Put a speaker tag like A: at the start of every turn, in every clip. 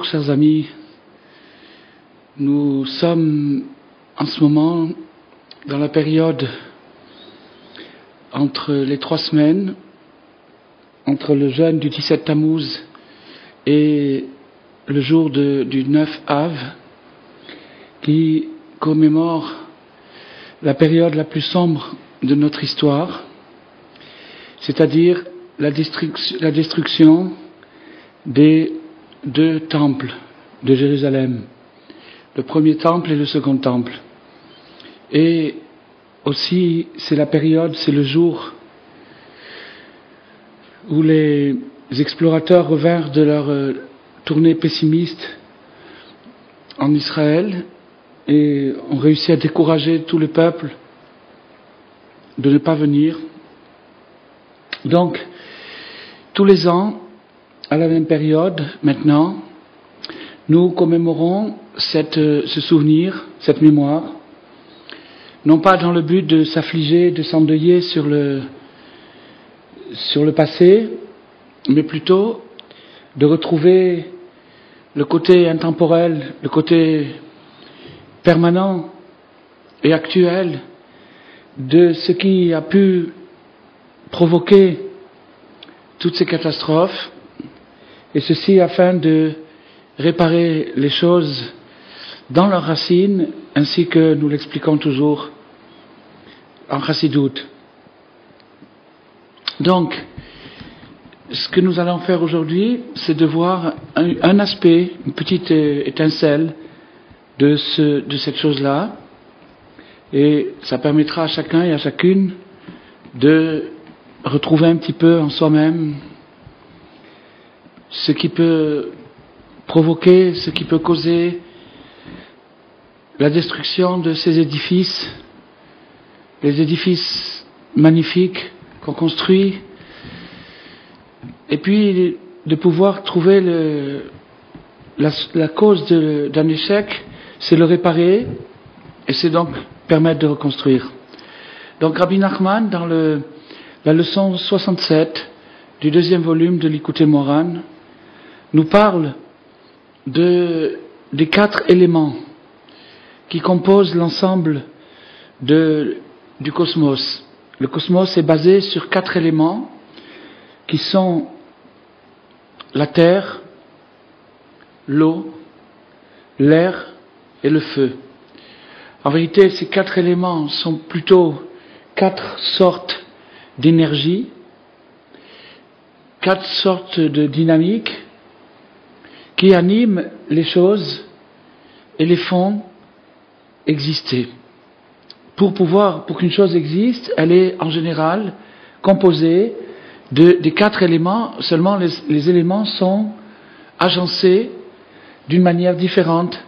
A: Bonjour chers amis, nous sommes en ce moment dans la période entre les 3 semaines, entre le jeûne du 17 Tammuz et le jour du 9 Av, qui commémore la période la plus sombre de notre histoire, c'est-à-dire la destruction des 2 temples de Jérusalem, le premier temple et le second temple. Et aussi, c'est le jour où les explorateurs revinrent de leur tournée pessimiste en Israël et ont réussi à décourager tout le peuple de ne pas venir. Donc, tous les ans, à la même période, maintenant, nous commémorons ce souvenir, cette mémoire, non pas dans le but de s'affliger, de s'endeuiller sur le passé, mais plutôt de retrouver le côté intemporel, le côté permanent et actuel de ce qui a pu provoquer toutes ces catastrophes, et ceci afin de réparer les choses dans leurs racines, ainsi que nous l'expliquons toujours en Chassidoute. Donc, ce que nous allons faire aujourd'hui, c'est de voir un aspect, une petite étincelle de cette chose-là, et ça permettra à chacun et à chacune de retrouver un petit peu en soi-même ce qui peut provoquer, ce qui peut causer la destruction de ces édifices, les édifices magnifiques qu'on construit, et puis de pouvoir trouver la cause d'un échec, c'est le réparer, et c'est donc permettre de reconstruire. Donc Rabbi Nachman, dans la leçon 67 du 2e volume de l'Ikouté Moharan, nous parle des 4 éléments qui composent l'ensemble du cosmos. Le cosmos est basé sur 4 éléments qui sont la terre, l'eau, l'air et le feu. En vérité, ces 4 éléments sont plutôt 4 sortes d'énergie, 4 sortes de dynamiques qui animent les choses et les font exister. Pour qu'une chose existe, elle est en général composée des 4 éléments, seulement les éléments sont agencés d'une manière différente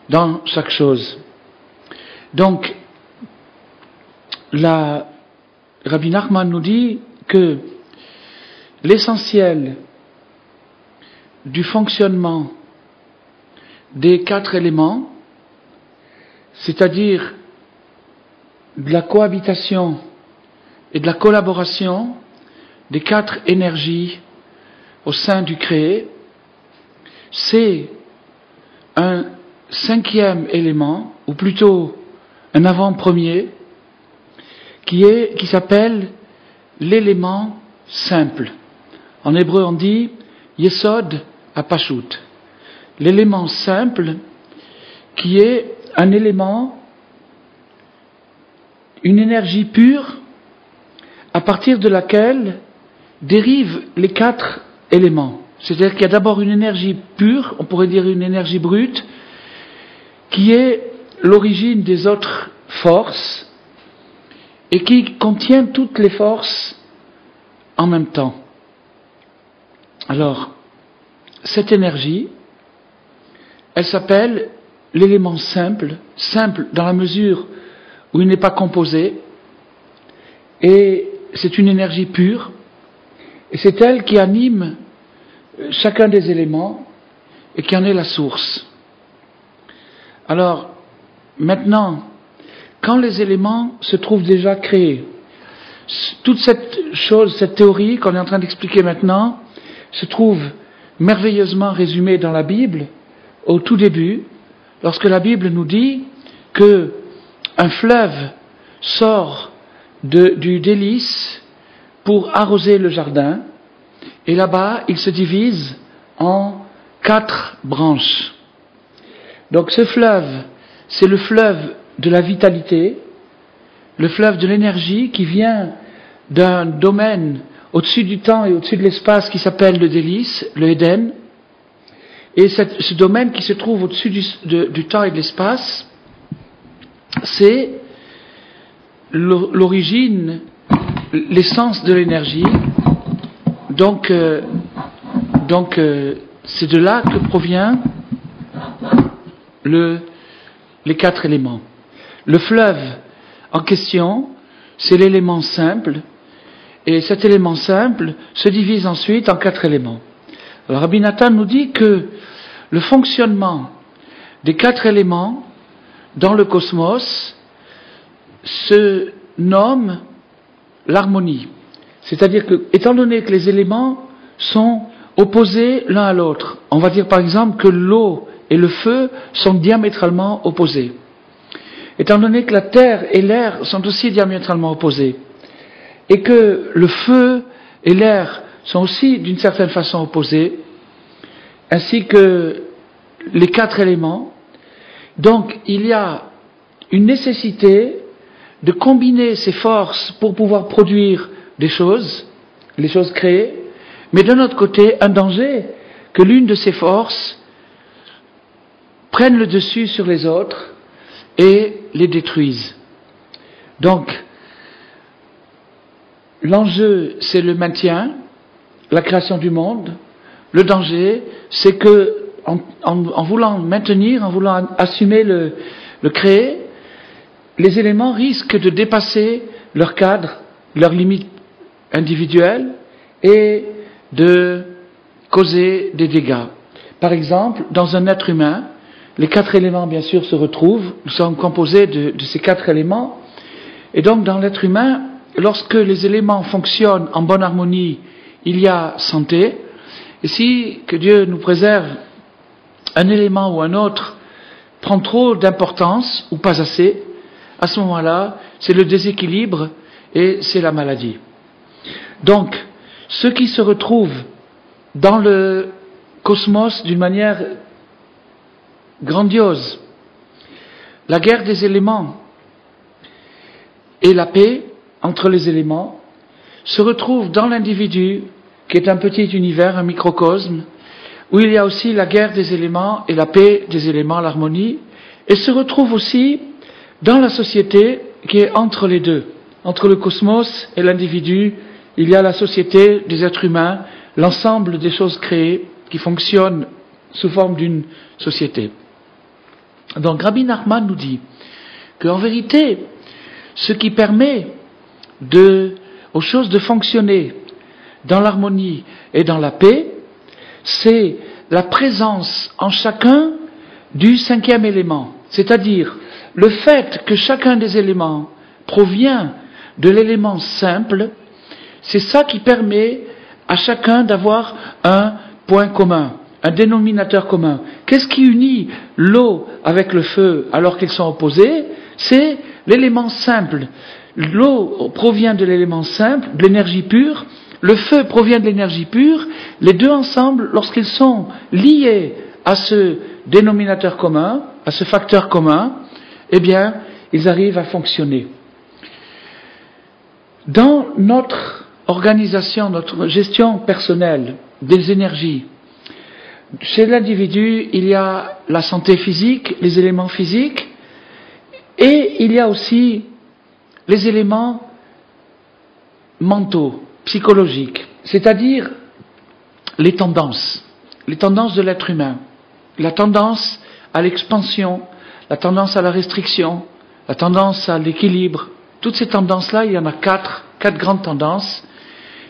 A: dans chaque chose. Donc, Rabbi Nachman nous dit que l'essentiel du fonctionnement des 4 éléments, c'est-à-dire de la cohabitation et de la collaboration des 4 énergies au sein du créé, c'est un 5e élément, ou plutôt un avant-premier, qui s'appelle l'élément simple. En hébreu on dit Yesod Apashut. L'élément simple qui est un élément, une énergie pure à partir de laquelle dérivent les 4 éléments. C'est-à-dire qu'il y a d'abord une énergie pure, on pourrait dire une énergie brute, qui est l'origine des autres forces et qui contient toutes les forces en même temps. Alors, cette énergie, elle s'appelle l'élément simple dans la mesure où il n'est pas composé, et c'est une énergie pure, et c'est elle qui anime chacun des éléments et qui en est la source. Alors, maintenant, quand les éléments se trouvent déjà créés, toute cette théorie qu'on est en train d'expliquer maintenant, se trouve merveilleusement résumée dans la Bible, au tout début, lorsque la Bible nous dit que un fleuve sort du délice pour arroser le jardin, et là-bas, il se divise en 4 branches. Donc ce fleuve, c'est le fleuve de la vitalité, le fleuve de l'énergie qui vient d'un domaine au-dessus du temps et au-dessus de l'espace qui s'appelle le délice, le Éden. Et ce domaine qui se trouve au-dessus du temps et de l'espace, c'est l'origine, l'essence de l'énergie. Donc c'est de là que provient les 4 éléments. Le fleuve en question, c'est l'élément simple, et cet élément simple se divise ensuite en 4 éléments. Alors Rabbi Nathan nous dit que le fonctionnement des 4 éléments dans le cosmos se nomme l'harmonie. C'est-à-dire que, étant donné que les éléments sont opposés l'un à l'autre, on va dire par exemple que l'eau et le feu sont diamétralement opposés. Étant donné que la terre et l'air sont aussi diamétralement opposés, et que le feu et l'air sont aussi d'une certaine façon opposés, ainsi que les 4 éléments, donc il y a une nécessité de combiner ces forces pour pouvoir produire des choses, les choses créées, mais d'un autre côté, un danger que l'une de ces forces prenne le dessus sur les autres et les détruise. Donc, l'enjeu, c'est le maintien, la création du monde. Le danger, c'est que, en voulant maintenir, en voulant assumer le créer, les éléments risquent de dépasser leur cadre, leurs limites individuelles et de causer des dégâts. Par exemple, dans un être humain, les 4 éléments, bien sûr, se retrouvent. Nous sommes composés de ces 4 éléments. Et donc, dans l'être humain, lorsque les éléments fonctionnent en bonne harmonie, il y a santé. Et si, que Dieu nous préserve, un élément ou un autre prend trop d'importance ou pas assez, à ce moment-là, c'est le déséquilibre et c'est la maladie. Donc, ce qui se retrouve dans le cosmos d'une manière grandiose, la guerre des éléments et la paix entre les éléments, se retrouve dans l'individu, qui est un petit univers, un microcosme, où il y a aussi la guerre des éléments et la paix des éléments, l'harmonie, et se retrouve aussi dans la société qui est entre les deux. Entre le cosmos et l'individu, il y a la société des êtres humains, l'ensemble des choses créées qui fonctionnent sous forme d'une société. Donc Rabbi Nachman nous dit qu'en vérité, ce qui permet aux choses de fonctionner dans l'harmonie et dans la paix, c'est la présence en chacun du 5e élément. C'est-à-dire le fait que chacun des éléments provient de l'élément simple, c'est ça qui permet à chacun d'avoir un point commun, un dénominateur commun. Qu'est-ce qui unit l'eau avec le feu alors qu'ils sont opposés? C'est l'élément simple. L'eau provient de l'élément simple, de l'énergie pure. Le feu provient de l'énergie pure. Les deux ensemble, lorsqu'ils sont liés à ce dénominateur commun, à ce facteur commun, eh bien, ils arrivent à fonctionner. Dans notre organisation, notre gestion personnelle des énergies, chez l'individu, il y a la santé physique, les éléments physiques, et il y a aussi les éléments mentaux, psychologiques, c'est-à-dire les tendances de l'être humain, la tendance à l'expansion, la tendance à la restriction, la tendance à l'équilibre. Toutes ces tendances-là, il y en a quatre grandes tendances,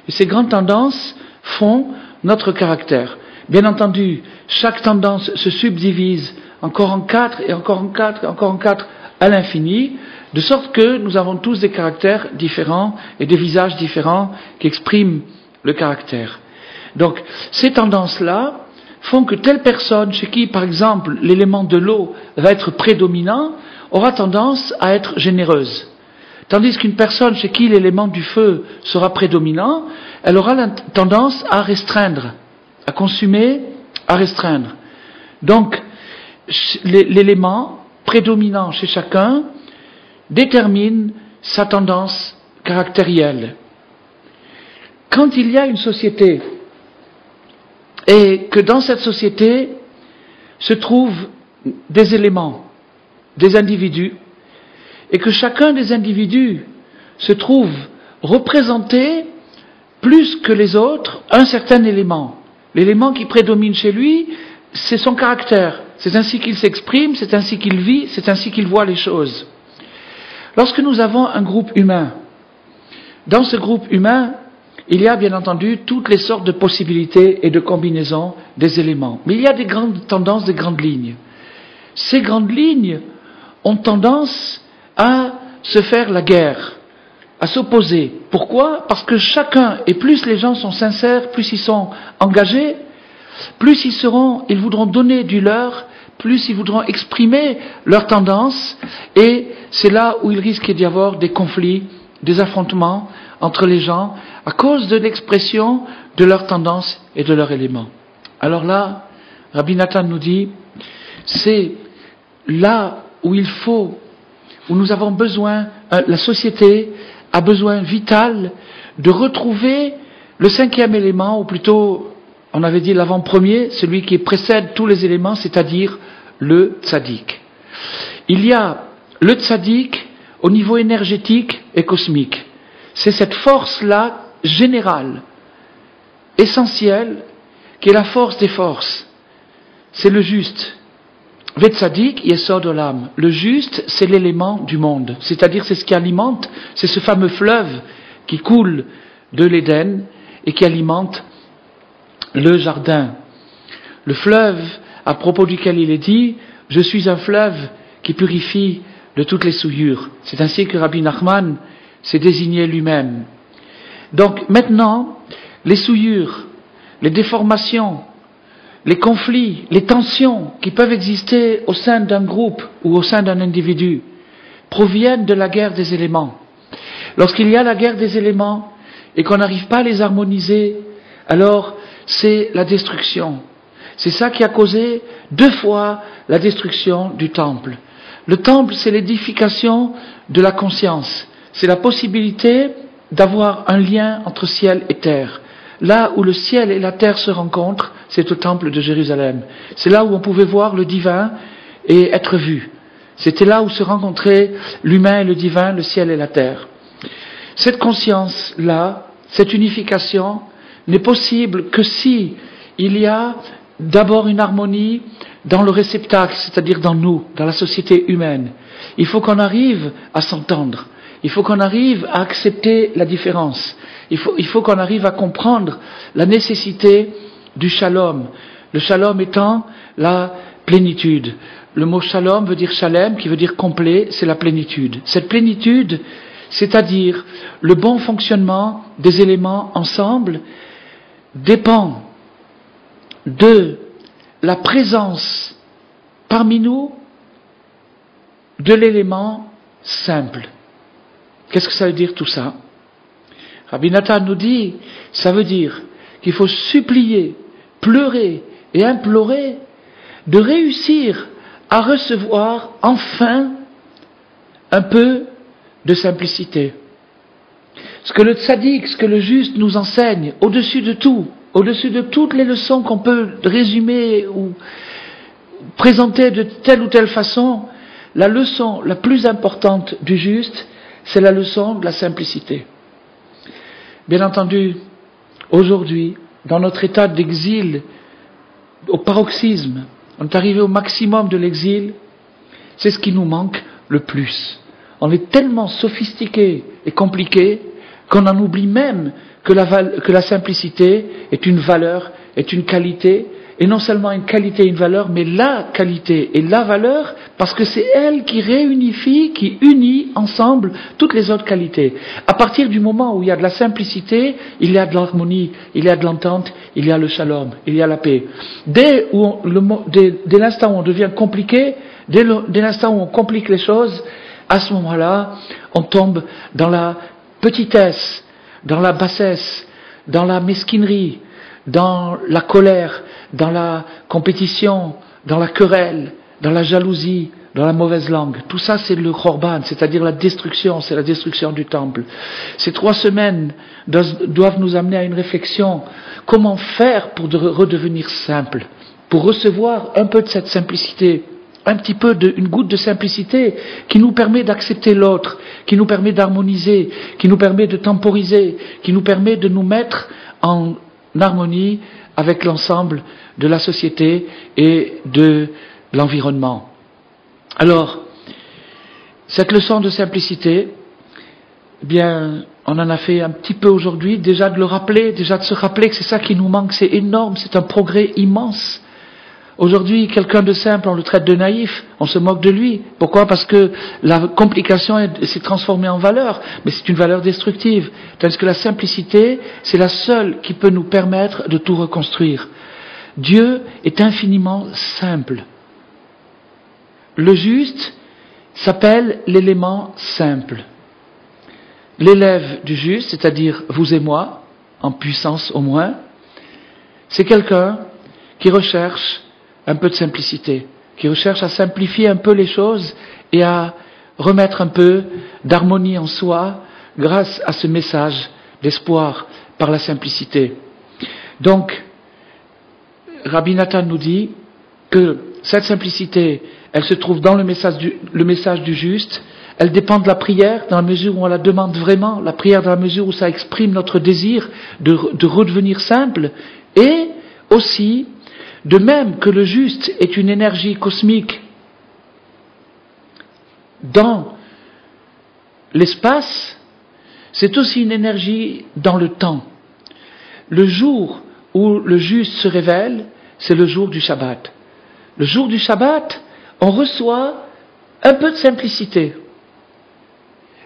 A: et ces grandes tendances font notre caractère. Bien entendu, chaque tendance se subdivise encore en 4 et encore en 4 et encore en 4 à l'infini, de sorte que nous avons tous des caractères différents et des visages différents qui expriment le caractère. Donc, ces tendances-là font que telle personne, chez qui, par exemple, l'élément de l'eau va être prédominant, aura tendance à être généreuse. Tandis qu'une personne chez qui l'élément du feu sera prédominant, elle aura tendance à restreindre, à consommer, à restreindre. Donc, l'élément prédominant chez chacun détermine sa tendance caractérielle. Quand il y a une société, et que dans cette société se trouvent des éléments, des individus, et que chacun des individus se trouve représenté plus que les autres un certain élément. L'élément qui prédomine chez lui, c'est son caractère. C'est ainsi qu'il s'exprime, c'est ainsi qu'il vit, c'est ainsi qu'il voit les choses. Lorsque nous avons un groupe humain, dans ce groupe humain, il y a bien entendu toutes les sortes de possibilités et de combinaisons des éléments. Mais il y a des grandes tendances, des grandes lignes. Ces grandes lignes ont tendance à se faire la guerre, à s'opposer. Pourquoi? Parce que chacun, et plus les gens sont sincères, plus ils sont engagés, plus ils voudront donner du leur, plus ils voudront exprimer leurs tendances, et c'est là où il risque d'y avoir des conflits, des affrontements entre les gens, à cause de l'expression de leurs tendances et de leurs éléments. Alors là, Rabbi Nathan nous dit, c'est là où où nous avons besoin, la société a besoin vital de retrouver le cinquième élément, ou plutôt, on avait dit l'avant-premier, celui qui précède tous les éléments, c'est-à-dire le tzaddik. Il y a le tzaddik au niveau énergétique et cosmique. C'est cette force-là générale, essentielle, qui est la force des forces. C'est le juste. Vetzadik yesod olam. Le juste, c'est l'élément du monde. C'est-à-dire, c'est ce qui alimente, c'est ce fameux fleuve qui coule de l'Éden et qui alimente le jardin. Le fleuve, à propos duquel il est dit, je suis un fleuve qui purifie de toutes les souillures. C'est ainsi que Rabbi Nachman s'est désigné lui-même. Donc maintenant, les souillures, les déformations, les conflits, les tensions qui peuvent exister au sein d'un groupe ou au sein d'un individu proviennent de la guerre des éléments. Lorsqu'il y a la guerre des éléments et qu'on n'arrive pas à les harmoniser, alors c'est la destruction. C'est ça qui a causé 2 fois la destruction du temple. Le temple, c'est l'édification de la conscience. C'est la possibilité d'avoir un lien entre ciel et terre. Là où le ciel et la terre se rencontrent, c'est au temple de Jérusalem. C'est là où on pouvait voir le divin et être vu. C'était là où se rencontraient l'humain et le divin, le ciel et la terre. Cette conscience-là, cette unification, n'est possible que si il y a d'abord une harmonie dans le réceptacle, c'est-à-dire dans nous, dans la société humaine. Il faut qu'on arrive à s'entendre. Il faut qu'on arrive à accepter la différence. Il faut qu'on arrive à comprendre la nécessité du shalom. Le shalom étant la plénitude. Le mot shalom veut dire shalem, qui veut dire complet, c'est la plénitude. Cette plénitude, c'est-à-dire le bon fonctionnement des éléments ensemble, dépend de la présence parmi nous de l'élément simple. Qu'est-ce que ça veut dire tout ça? Rabbi Nathan nous dit, ça veut dire qu'il faut supplier, pleurer et implorer de réussir à recevoir enfin un peu de simplicité. Ce que le tzaddik, ce que le juste nous enseigne, au-dessus de tout, au-dessus de toutes les leçons qu'on peut résumer ou présenter de telle ou telle façon, la leçon la plus importante du juste, c'est la leçon de la simplicité. Bien entendu, aujourd'hui, dans notre état d'exil, au paroxysme, on est arrivé au maximum de l'exil, c'est ce qui nous manque le plus. On est tellement sophistiqué et compliqué qu'on en oublie même que la simplicité est une valeur, est une qualité, et non seulement une qualité et une valeur, mais la qualité et la valeur, parce que c'est elle qui réunifie, qui unit ensemble toutes les autres qualités. À partir du moment où il y a de la simplicité, il y a de l'harmonie, il y a de l'entente, il y a le shalom, il y a la paix. Dès l'instant où on devient compliqué, dès l'instant où on complique les choses, à ce moment-là, on tombe dans la petitesse, dans la bassesse, dans la mesquinerie, dans la colère, dans la compétition, dans la querelle, dans la jalousie, dans la mauvaise langue. Tout ça, c'est le Khorban, c'est-à-dire la destruction, c'est la destruction du temple. Ces 3 semaines doivent nous amener à une réflexion. Comment faire pour redevenir simple, pour recevoir un peu de cette simplicité, un petit peu une goutte de simplicité qui nous permet d'accepter l'autre, qui nous permet d'harmoniser, qui nous permet de temporiser, qui nous permet de nous mettre en harmonie avec l'ensemble de la société et de l'environnement. Alors, cette leçon de simplicité, eh bien, on en a fait un petit peu aujourd'hui, déjà de le rappeler, déjà de se rappeler que c'est ça qui nous manque, c'est énorme, c'est un progrès immense. Aujourd'hui, quelqu'un de simple, on le traite de naïf, on se moque de lui. Pourquoi? Parce que la complication s'est transformée en valeur, mais c'est une valeur destructive. Tandis que la simplicité, c'est la seule qui peut nous permettre de tout reconstruire. Dieu est infiniment simple. Le juste s'appelle l'élément simple. L'élève du juste, c'est-à-dire vous et moi, en puissance au moins, c'est quelqu'un qui recherche un peu de simplicité, qui recherche à simplifier un peu les choses et à remettre un peu d'harmonie en soi grâce à ce message d'espoir par la simplicité. Donc, Rabbi Nathan nous dit que cette simplicité, elle se trouve dans le message du juste, elle dépend de la prière dans la mesure où on la demande vraiment, la prière dans la mesure où ça exprime notre désir de redevenir simple, et aussi, de même que le juste est une énergie cosmique dans l'espace, c'est aussi une énergie dans le temps. Le jour où le juste se révèle, c'est le jour du Shabbat. Le jour du Shabbat, on reçoit un peu de simplicité.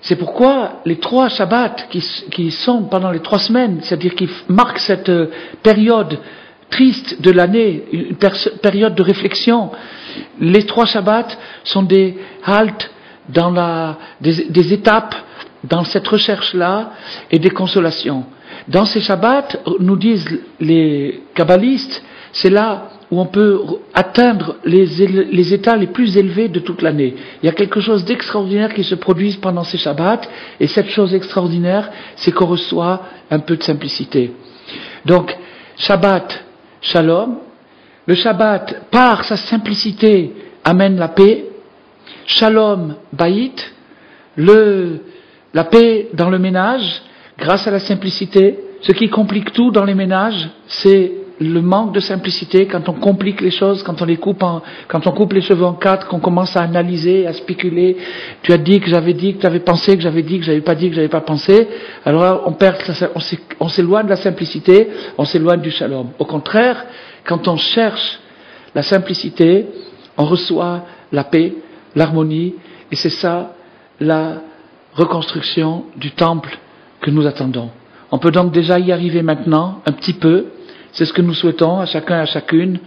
A: C'est pourquoi les 3 Shabbats qui sont pendant les 3 semaines, c'est-à-dire qui marquent cette période triste de l'année, une période de réflexion, les 3 Shabbats sont des haltes des étapes dans cette recherche-là et des consolations. Dans ces Shabbats, nous disent les kabbalistes, c'est là où on peut atteindre les états les plus élevés de toute l'année. Il y a quelque chose d'extraordinaire qui se produit pendant ces Shabbats, et cette chose extraordinaire, c'est qu'on reçoit un peu de simplicité. Donc, Shabbat, Shalom. Le Shabbat, par sa simplicité, amène la paix. Shalom, Bayit. La paix dans le ménage, grâce à la simplicité. Ce qui complique tout dans les ménages, c'est le manque de simplicité. Quand on complique les choses, quand on coupe les cheveux en 4, qu'on commence à analyser, à spéculer. Tu as dit que j'avais dit, que tu avais pensé, que j'avais dit, que j'avais pas dit, que j'avais pas pensé. Alors là, on s'éloigne de la simplicité, on s'éloigne du shalom. Au contraire, quand on cherche la simplicité, on reçoit la paix, l'harmonie, et c'est ça la reconstruction du temple que nous attendons. On peut donc déjà y arriver maintenant, un petit peu. C'est ce que nous souhaitons à chacun et à chacune,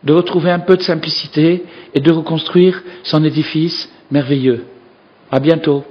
A: de retrouver un peu de simplicité et de reconstruire son édifice merveilleux. À bientôt.